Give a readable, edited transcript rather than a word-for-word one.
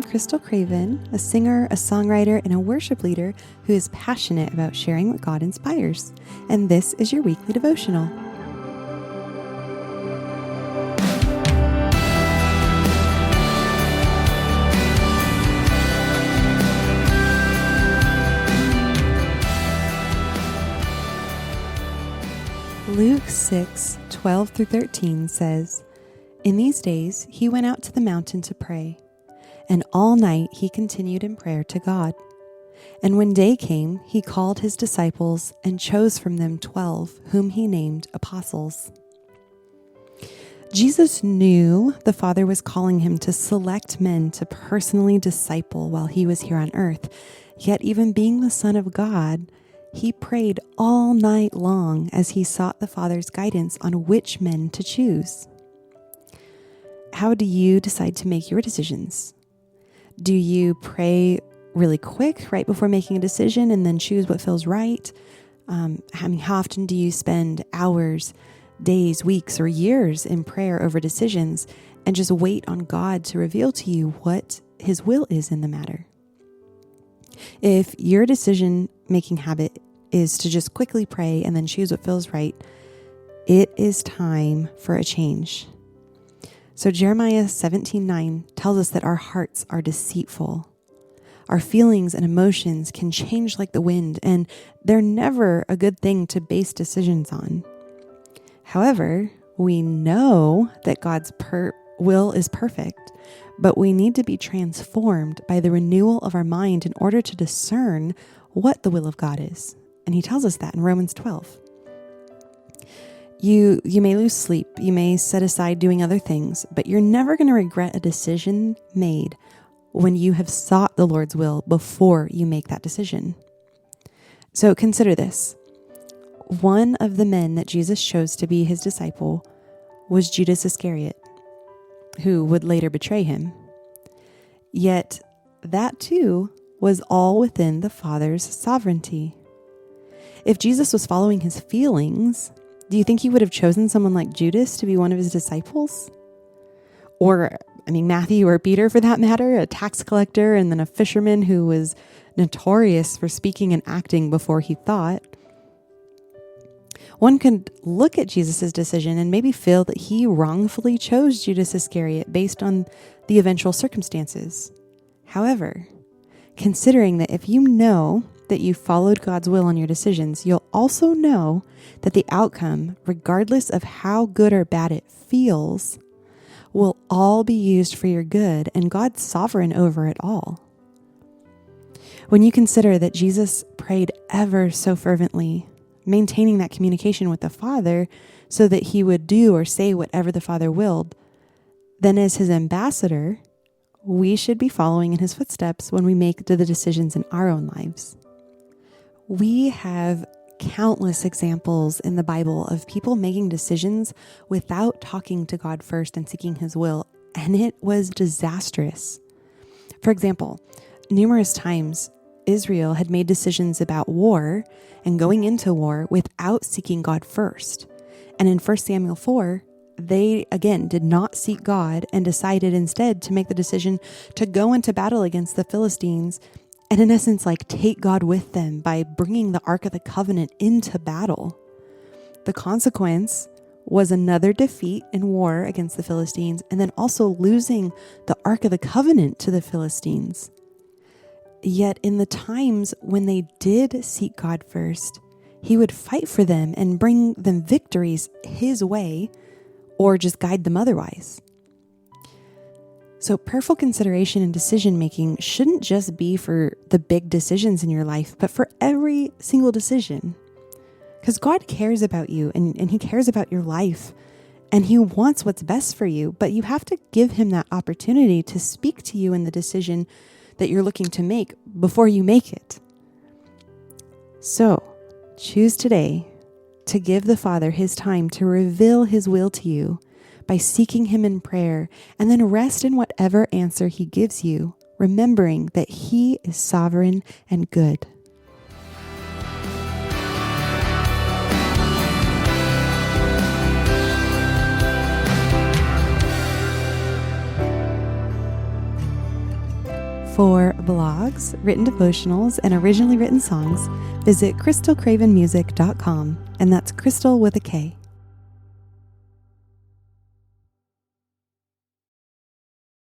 Crystal Craven, a singer, a songwriter, and a worship leader who is passionate about sharing what God inspires. And this is your weekly devotional. Luke 6:12-13 says, "In these days he went out to the mountain to pray, and all night he continued in prayer to God. And when day came, he called his disciples and chose from them 12, whom he named apostles." Jesus knew the Father was calling him to select men to personally disciple while he was here on earth. Yet even being the Son of God, he prayed all night long as he sought the Father's guidance on which men to choose. How do you decide to make your decisions? Do you pray really quick right before making a decision and then choose what feels right? How often do you spend hours, days, weeks, or years in prayer over decisions and just wait on God to reveal to you what His will is in the matter? If your decision-making habit is to just quickly pray and then choose what feels right, it is time for a change. So Jeremiah 17:9 tells us that our hearts are deceitful. Our feelings and emotions can change like the wind, and they're never a good thing to base decisions on. However, we know that God's will is perfect, but we need to be transformed by the renewal of our mind in order to discern what the will of God is. And he tells us that in Romans 12. You may lose sleep, you may set aside doing other things, but you're never going to regret a decision made when you have sought the Lord's will before you make that decision. So consider this. One of the men that Jesus chose to be his disciple was Judas Iscariot, who would later betray him. Yet that too was all within the Father's sovereignty. If Jesus was following his feelings, do you think he would have chosen someone like Judas to be one of his disciples? Or, Matthew or Peter for that matter, a tax collector and then a fisherman who was notorious for speaking and acting before he thought. One could look at Jesus' decision and maybe feel that he wrongfully chose Judas Iscariot based on the eventual circumstances. However, considering that if you know that you followed God's will on your decisions, you'll also know that the outcome, regardless of how good or bad it feels, will all be used for your good, and God's sovereign over it all. When you consider that Jesus prayed ever so fervently, maintaining that communication with the Father so that he would do or say whatever the Father willed, then as his ambassador, we should be following in his footsteps when we make the decisions in our own lives. We have countless examples in the Bible of people making decisions without talking to God first and seeking his will, and it was disastrous. For example, numerous times Israel had made decisions about war and going into war without seeking God first. And in 1 Samuel 4, they again did not seek God and decided instead to make the decision to go into battle against the Philistines and in essence, take God with them by bringing the Ark of the Covenant into battle. The consequence was another defeat in war against the Philistines, and then also losing the Ark of the Covenant to the Philistines. Yet in the times when they did seek God first, he would fight for them and bring them victories his way, or just guide them otherwise. So prayerful consideration and decision-making shouldn't just be for the big decisions in your life, but for every single decision. Because God cares about you and he cares about your life and he wants what's best for you, but you have to give him that opportunity to speak to you in the decision that you're looking to make before you make it. So choose today to give the Father his time to reveal his will to you by seeking him in prayer, and then rest in whatever answer he gives you, remembering that he is sovereign and good. For blogs, written devotionals, and originally written songs, visit crystalcravenmusic.com, and that's Crystal with a K.